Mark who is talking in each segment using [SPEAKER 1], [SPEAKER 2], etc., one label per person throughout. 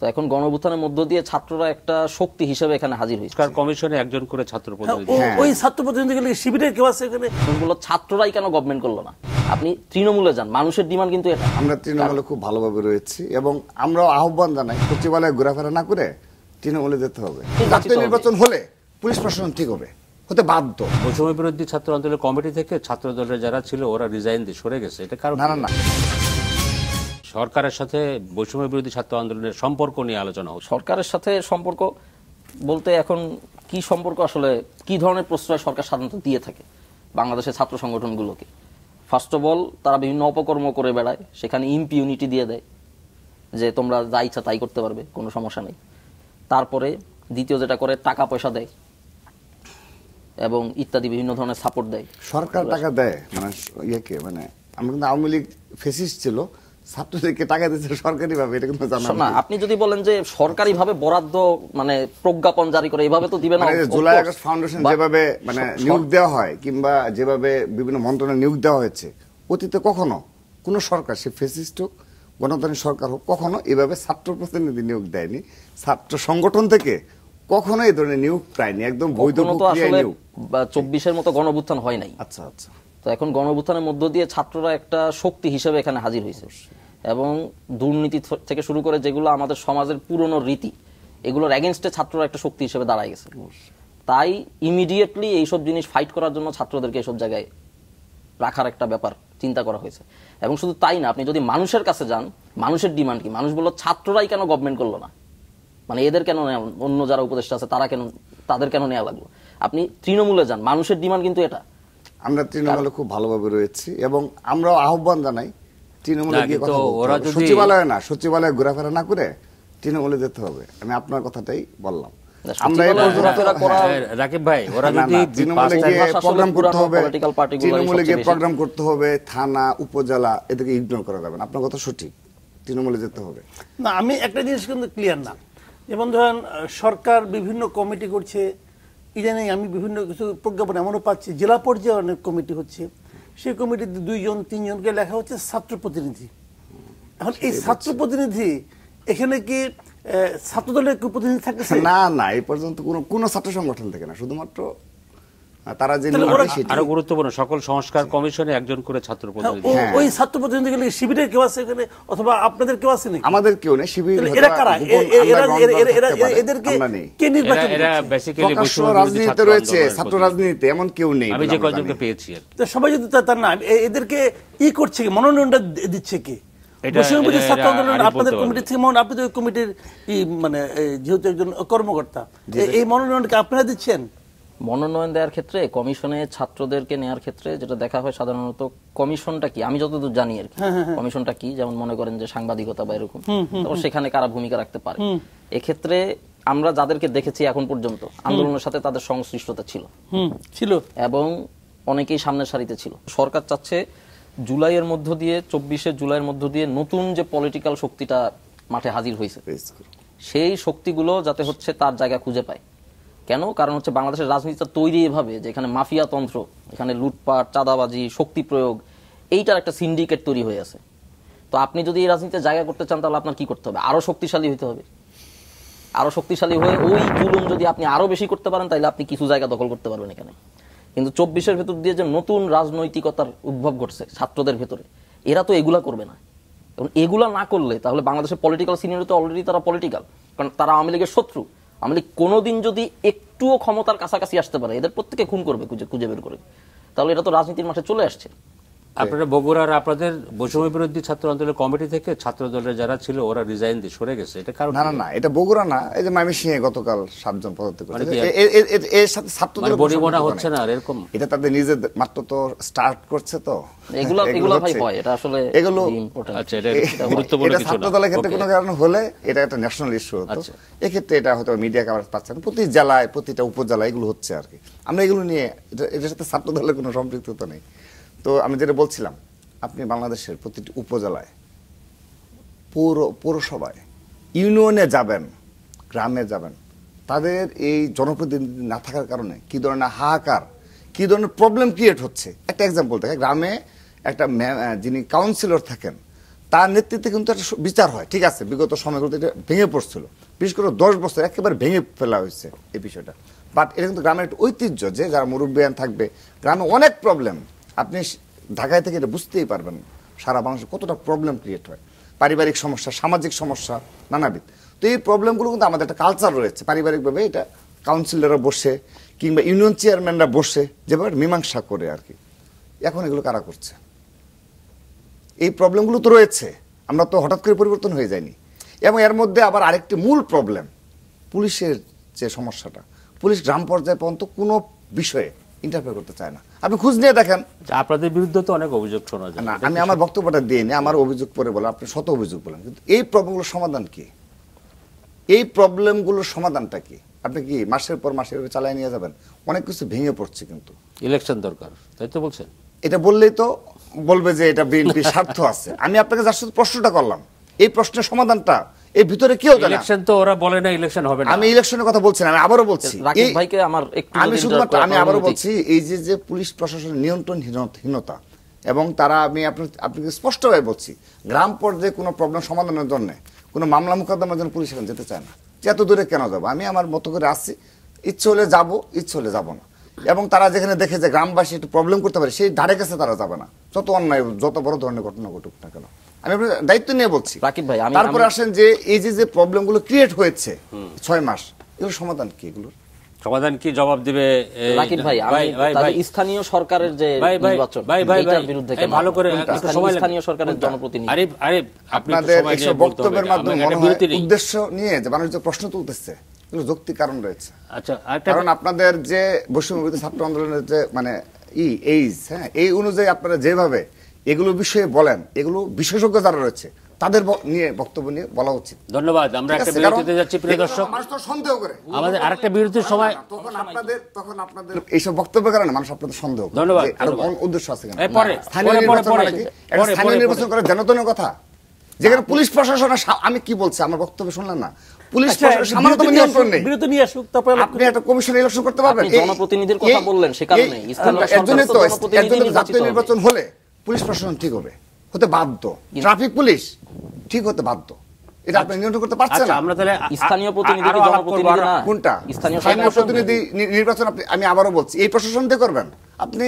[SPEAKER 1] তো এখন গণঅভ্যুত্থানের মধ্য দিয়ে ছাত্ররা একটা শক্তি হিসেবে এখানে হাজির হয়েছে।
[SPEAKER 2] কমিশনে একজন করে ছাত্র প্রতিনিধি,
[SPEAKER 3] ওই ছাত্র প্রতিনিধি শিবিরের কেউ আছে এখানে?
[SPEAKER 1] ছাত্ররাই কেন গভর্নমেন্ট করলো না? আপনি তৃণমূলে যান, মানুষের ডিমান্ড কিন্তু এটা।
[SPEAKER 4] আমরা তৃণমূলে খুব ভালোভাবে রয়েছি এবং আমরাও আহ্বান জানাই সচিবালয়ে ঘোরাফেরা না করে তৃণমূলে যেতে হবে। জাতীয় নির্বাচন হলে পুলিশ প্রশাসন ঠিক হবে, হতে বাধ্য।
[SPEAKER 2] বৈষম্য বিরোধী ছাত্র আন্দোলনের কমিটি থেকে ছাত্র দলের যারা ছিল ওরা রিজাইন দিয়ে সরে গেছে, এটা কারণ
[SPEAKER 4] না।
[SPEAKER 2] সরকারের সাথে বৈষম্য বিরোধী ছাত্র আন্দোলনের সম্পর্ক নিয়ে আলোচনা হচ্ছে।
[SPEAKER 1] সরকারের সাথে সম্পর্ক বলতে এখন কি সম্পর্ক, আসলে কি ধরনের প্রশ্রয় সরকার সাধারণত দিয়ে থাকে বাংলাদেশের ছাত্র সংগঠনগুলোকে? ফার্স্ট অফ অল, তারা বিভিন্ন অপকর্ম করে বেড়ায়, সেখানে ইম্পিউনিটি দিয়ে দেয় যে তোমরা যা ইচ্ছা তাই করতে পারবে, কোনো সমস্যা নেই। তারপরে দ্বিতীয় যেটা করে, টাকা পয়সা দেয় এবং ইত্যাদি বিভিন্ন ধরনের সাপোর্ট দেয়।
[SPEAKER 4] সরকার টাকা দেয় মানে ইয়েকে, মানে আমরা কিন্তু আওয়ামী লীগ ফেসিস্ট ছিল, ছাত্রদেরকে টাকা দিচ্ছে সরকারি ভাবে, এটা কিন্তু জানা
[SPEAKER 1] না। আপনি যদি বলেন যে সরকারি ভাবে বরাদ্দ মানে প্রজ্ঞাপন জারি করে, এইভাবে তো দিবে না।
[SPEAKER 4] জুলাই আগস্ট ফাউন্ডেশন যেভাবে মানে নিয়োগ দেওয়া হয় কিংবা যেভাবে বিভিন্ন মন্ত্রণালয়ে নিয়োগ দেওয়া হয়েছে, অতীতে কখনো কোন সরকার, সে ফেসিস্ট হোক গণতান্ত্রিক সরকার হোক, কখনো এভাবে ছাত্র প্রতিনিধি নিয়োগ দেয়নি। ছাত্র সংগঠন থেকে কখনো এই ধরনের নিয়োগ পায়নি, একদম বৈধ প্রক্রিয়ায় নিয়োগ।
[SPEAKER 1] 24-এর মতো গণঅভ্যুত্থান হয় নাই।
[SPEAKER 4] আচ্ছা।
[SPEAKER 1] তো এখন গণঅভ্যুত্থানের মধ্য দিয়ে ছাত্ররা একটা শক্তি হিসেবে এখানে হাজির হয়েছে এবং দুর্নীতি থেকে শুরু করে যেগুলো আমাদের সমাজের পুরনো রীতি, এগুলোর এগেনস্টে ছাত্ররা একটা শক্তি হিসেবে দাঁড়ায় গেছে। তাই ইমিডিয়েটলি এইসব জিনিস ফাইট করার জন্য ছাত্রদেরকে এইসব জায়গায় রাখার একটা ব্যাপার চিন্তা করা হয়েছে। এবং শুধু তাই না, আপনি যদি মানুষের কাছে যান, মানুষের ডিমান্ড কি? মানুষ বলল ছাত্ররাই কেন গভর্নমেন্ট করলো না, মানে এদের কেন, অন্য যারা উপদেষ্টা আছে তারা কেন, তাদের কেন নেওয়া লাগলো? আপনি তৃণমূলে যান, মানুষের ডিমান্ড কিন্তু এটা। আমরা
[SPEAKER 4] তৃণমূলে খুব ভালোভাবে রয়েছি এবং আমরাও আহ্বান জানাই তৃণমূলে গিয়ে কথা বলতে হবে। সচিবালয়ে না, সচিবালয়ে ঘোরাফেরা না করে তৃণমূলে যেতে হবে। আমি আপনার কথাটাই বললাম।
[SPEAKER 2] রাকিব ভাই, ওরা যদি
[SPEAKER 4] প্রোগ্রাম করতে হবে, তৃণমূলে গিয়ে প্রোগ্রাম করতে হবে, থানা উপজেলা এদেরকে ইগনোর করা যাবে না। আপনার কথা সঠিক, তৃণমূলে যেতে হবে।
[SPEAKER 3] না, আমি একটা জিনিস কিন্তু ক্লিয়ার না। যেমন ধরেন সরকার বিভিন্ন কমিটি করছে, ইদানিং আমি বিভিন্ন কিছু প্রজ্ঞাপন এমনও পাচ্ছি, জেলা পর্যায়ে অনেক কমিটি হচ্ছে, সেই কমিটিতে 2-3জনকে লেখা হচ্ছে ছাত্র প্রতিনিধি। এখন এই ছাত্র প্রতিনিধি এখানে কি ছাত্র দলের প্রতিনিধি থাকতেছে?
[SPEAKER 4] না, এই পর্যন্ত কোনো ছাত্র সংগঠন থেকে না, শুধুমাত্র তারা যে
[SPEAKER 2] আরো গুরুত্বপূর্ণ সকল সংস্কার কমিশনে একজন করে ছাত্র প্রতিনিধি।
[SPEAKER 3] ওই ছাত্র প্রতিনিধি শিবিরের কেউ আছে এখানে, অথবা আপনাদের কেউ আছে নাকি?
[SPEAKER 4] আমাদের কেউ নেই। শিবির
[SPEAKER 3] এরা কারা? এদেরকে কে নির্বাচন করে?
[SPEAKER 2] এরা বেসিক্যালি
[SPEAKER 4] রাজনীতিতে রয়েছে, ছাত্র রাজনীতিতে এমন কেউ নেই।
[SPEAKER 2] আমি যে কয়েকজনকে পেয়েছি,
[SPEAKER 3] সবাই যদি তার না, এদেরকে কি মনোনয়নটা দিচ্ছে কি? আপনাদের কমিটি থেকে, আপনি তো ওই কমিটির মানে যেহেতু একজন কর্মকর্তা, এই মনোনয়নকে আপনারা দিচ্ছেন?
[SPEAKER 1] মনোনয়ন দেওয়ার ক্ষেত্রে কমিশনে ছাত্রদেরকে নেওয়ার ক্ষেত্রে যেটা দেখা হয় সাধারণত, কমিশনটা কি আমি যতদূর জানি আর কি, কমিশনটা কি, যেমন মনে করেন যে সাংবাদিকতা বা এরকম, তারপর সেখানে কারা ভূমিকা রাখতে পারে। এক্ষেত্রে আমরা যাদেরকে দেখেছি এখন পর্যন্ত আন্দোলনের সাথে তাদের সংশ্লিষ্টতা ছিল এবং অনেকেই সামনের সারিতে ছিল। সরকার চাচ্ছে জুলাইয়ের মধ্য দিয়ে, 24শে জুলাইয়ের মধ্য দিয়ে নতুন যে পলিটিক্যাল শক্তিটা মাঠে হাজির হয়েছে, সেই শক্তিগুলো যাতে হচ্ছে তার জায়গা খুঁজে পায়। কেন? কারণ হচ্ছে বাংলাদেশের রাজনীতিটা তৈরি এভাবে যে এখানে মাফিয়া তন্ত্র, এখানে লুটপাট, চাঁদাবাজি, শক্তি প্রয়োগ, এইটার একটা সিন্ডিকেট তৈরি হয়ে আছে। তো আপনি যদি এই রাজনীতিতে জায়গা করতে চান, তাহলে আপনার কি করতে হবে? আরো শক্তিশালী হতে হবে। আরো শক্তিশালী হয়ে ওই জুলুম যদি আপনি আরো বেশি করতে পারেন, তাহলে আপনি কিছু জায়গা দখল করতে পারবেন এখানে। কিন্তু 24-এর ভেতর দিয়ে যে নতুন রাজনৈতিকতার উদ্ভব ঘটছে ছাত্রদের ভেতরে, এরা তো এগুলা করবে না। এবং এগুলা না করলে তাহলে বাংলাদেশের পলিটিক্যাল সিনিয়রিটি অলরেডি তারা পলিটিক্যাল, কারণ তারা আওয়ামী লীগের শত্রু। আওয়ামী লীগ কোনোদিন যদি একটুও ক্ষমতার কাছাকাছি আসতে পারে, এদের প্রত্যেকে খুন করবে খুঁজে বের করে। তাহলে এটা তো রাজনীতির মাঠে চলে আসছে।
[SPEAKER 2] আপনারা বগুড়ার আপনাদের বৈষম্য বিরোধী ছাত্র আন্দোলনের কমিটি থেকে ছাত্র দলের যারা ছিল ওরা রিজাইন দিয়ে সরে গেছে, এটা কারণ?
[SPEAKER 4] না, এটা বগুড়া না, এই যে ময়মনসিংহে গতকাল 7 জন পদত্যাগ করেছে। এর সাথে ছাত্র দলের
[SPEAKER 2] পরিবর্তন হচ্ছে না এরকম?
[SPEAKER 4] এটা তাদের নিজের মাত্র তো স্টার্ট করছে, তো
[SPEAKER 1] এগুলো ভাই হয়, এটা আসলে
[SPEAKER 4] এগুলো
[SPEAKER 1] ইম্পর্টেন্ট।
[SPEAKER 2] আচ্ছা, এটা গুরুত্বপূর্ণ কিছু না।
[SPEAKER 4] ছাত্র দলের ক্ষেত্রে কোনো কারণে হলে এটা একটা ন্যাশনাল ইস্যু হতো। এক্ষেত্রে এটা হয়তো মিডিয়া কভারেজ পাচ্ছে না। প্রতি জেলায়, প্রতিটা উপজেলায় এগুলো হচ্ছে আর কি। আমরা এগুলো নিয়ে, এটার সাথে ছাত্র দলের কোনো সম্পৃক্ততা নেই। তো আমি যেটা বলছিলাম, আপনি বাংলাদেশের প্রতিটি উপজেলায়, পৌরসভায়, ইউনিয়নে যাবেন, গ্রামে যাবেন, তাদের এই জনপ্রতিনিধি না থাকার কারণে কি ধরনের হাহাকার, কি ধরনের প্রবলেম ক্রিয়েট হচ্ছে। একটা এক্সাম্পল থাকে, গ্রামে একটা যিনি কাউন্সিলর থাকেন, তার নেতৃত্বে কিন্তু একটা বিচার হয়, ঠিক আছে, বিগত সময়গুলোতে এটা ভেঙে পড়ছিল, বিশেষ করে 10 বছর একেবারে ভেঙে ফেলা হয়েছে এই বিষয়টা। বাট এটা কিন্তু গ্রামের একটা ঐতিহ্য, যে যারা মুরব্বিয়ান থাকবে, গ্রামে অনেক প্রবলেম, আপনি ঢাকায় থেকে এটা বুঝতেই পারবেন সারা বাংলাদেশে কতটা প্রবলেম ক্রিয়েট হয়, পারিবারিক সমস্যা, সামাজিক সমস্যা, নানাবিধ। তো এই প্রবলেমগুলো কিন্তু আমাদের একটা কালচার রয়েছে পারিবারিকভাবে, এটা কাউন্সিলররা বসে কিংবা ইউনিয়ন চেয়ারম্যানরা বসে যেভাবে মীমাংসা করে আর কি। এখন এগুলো কারা করছে? এই প্রবলেমগুলো তো রয়েছে, আমরা তো হঠাৎ করে পরিবর্তন হয়ে যায়নি। এবং এর মধ্যে আবার আরেকটি মূল প্রবলেম, পুলিশের যে সমস্যাটা, পুলিশ গ্রাম পর্যায়ে পর্যন্ত কোনো বিষয়ে ইন্টারফেয়ার করতে চায় না। আপনি খোঁজ নিয়ে দেখেন,
[SPEAKER 2] আপনাদের বিরুদ্ধে তো অনেক অভিযোগ শোনা যায়।
[SPEAKER 4] না, আমি আমার বক্তব্যটা দিয়ে নিই, আমার অভিযোগ পরে বলেন, আপনি শত অভিযোগ বলেন, কিন্তু এই প্রবলেমগুলোর সমাধান কি? এই প্রবলেমগুলোর সমাধানটা কি? আপনি কি মাসের পর মাস এভাবে চালিয়ে নিয়ে যাবেন? অনেক কিছু ভেঙে পড়ছে, কিন্তু
[SPEAKER 2] ইলেকশন দরকার, তাই তো বলছেন?
[SPEAKER 4] এটা বললেই তো বলবে যে এটা বিএনপি স্বার্থ আছে। আমি আপনাকে যার সাথে প্রশ্নটা করলাম, এই প্রশ্নের সমাধানটা এই ভিতরে কেউ জানে না।
[SPEAKER 2] ইলেকশন তো ওরা বলে না ইলেকশন হবে না।
[SPEAKER 4] আমি ইলেকশনের কথা বলছি না, আমি আবারও বলছি,
[SPEAKER 1] রাকিব ভাইকে আমার একটু
[SPEAKER 4] আমি শুধুমাত্র আমি আবারও বলছি, এই যে পুলিশ প্রশাসনের নিয়ন্ত্রণহীনতা, এবং তারা, আমি আপনাকে স্পষ্টভাবে বলছি, গ্রাম পর্যায়ে কোনো প্রবলেম সমাধানের জন্য, কোনো মামলা মোকদ্দমার জন্য পুলিশ এখন যেতে চায় না। যে এত দূরে কেন যাবো? আমি আমার মতো করে আসছি, ইচ্ছে হলে যাবো, ইচ্ছে হলে যাবো না। এবং তারা যেখানে দেখে যে গ্রামবাসী একটু প্রবলেম করতে পারে, সেই ধারে কাছে তারা যাবে না, যত অন্যায়, যত বড় ধরনের ঘটনা ঘটুক না কেন। আমি আপনার দায়িত্ব নিয়ে বলছি।
[SPEAKER 1] রাকিব ভাই,
[SPEAKER 4] তারপরে আসেন যে এই যে প্রবলেমগুলো ক্রিয়েট হয়েছে 6 মাস, এগুলো সমাধান কি? এগুলোর
[SPEAKER 2] সমাধান কি জবাব দিবে
[SPEAKER 1] রাকিব ভাই? স্থানীয় সরকারের যে নির্বাচন, এটার বিরুদ্ধে
[SPEAKER 2] ভালো করে
[SPEAKER 1] স্থানীয় সরকারের জনপ্রতিনিধি,
[SPEAKER 4] আপনাদের এইসব বক্তব্যের মাধ্যমে মনে হয় উদ্দেশ্য নিয়ে যে মানুষ যে প্রশ্ন তুলতেছে, এগুলো যৌক্তিক কারণ রয়েছে।
[SPEAKER 2] আচ্ছা,
[SPEAKER 4] কারণ আপনাদের যে বৈষম্যবিরোধী ছাত্র আন্দোলনের যে মানে এই অনুযায়ী আপনারা যেভাবে এগুলো বিষয়ে বলেন, এগুলো বিশেষজ্ঞ যারা রয়েছে তাদের নিয়ে বক্তব্য নিয়ে বলা উচিত।
[SPEAKER 2] ধন্যবাদ। আমরা একটা বিরতিতে যাচ্ছি, প্রিয় দর্শক।
[SPEAKER 4] মানুষ তো সন্দেহ করে,
[SPEAKER 2] আমাদের আরেকটা বিরতির সময়,
[SPEAKER 4] তখন আপনাদের এইসব বক্তব্যের কারণে মানুষ আপনাদের সন্দেহ করে।
[SPEAKER 2] ধন্যবাদ।
[SPEAKER 4] আর উদ্দেশ্য আছে কেন?
[SPEAKER 2] পরে
[SPEAKER 4] স্থানীয় নির্বাচন করে জনতনের কথা, যেখানে পুলিশ প্রশাসন, আমি কি বলছি আমার বক্তব্য শুনলেন না, পুলিশ প্রশাসন সামান্যতম নিয়ন্ত্রণ নেই।
[SPEAKER 3] বিরতি নিয়ে আসুক, তারপরে
[SPEAKER 4] আপনি একটা কমিশন ইলেকশন করতে পারবেন?
[SPEAKER 1] জনপ্রতিনিধির কথা বললেন, সে কারণে
[SPEAKER 4] জাতীয় নির্বাচন হলে পুলিশ প্রশাসন ঠিক হতে বাধ্য, ট্রাফিক পুলিশ ঠিক হতে বাধ্য। এটা আপনি নিয়ন্ত্রণ করতে পারছেন না।
[SPEAKER 2] আমরা তাহলে
[SPEAKER 1] স্থানীয় প্রতিনিধি কি জনপ্রতিনিধি না?
[SPEAKER 4] কোনটা স্থানীয় প্রতিনিধি নির্বাচন? আমি আবারও বলছি, এই প্রশাসন দিয়ে করবেন আপনি,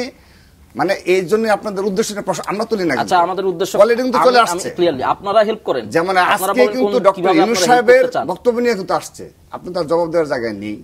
[SPEAKER 4] মানে এই জন্য আপনাদের উদ্দেশ্য আমরা তুলি না।
[SPEAKER 1] আচ্ছা, আমাদের উদ্দেশ্য
[SPEAKER 4] অলরেডি কিন্তু চলে আসছে,
[SPEAKER 1] ক্লিয়ারলি আপনারা হেল্প করেন।
[SPEAKER 4] যেমন আজকে কিন্তু ডক্টর ইউনূস সাহেবের বক্তব্য নিয়ে কিন্তু আসছে, আপনি তার জবাব দেওয়ার জায়গায় নেই।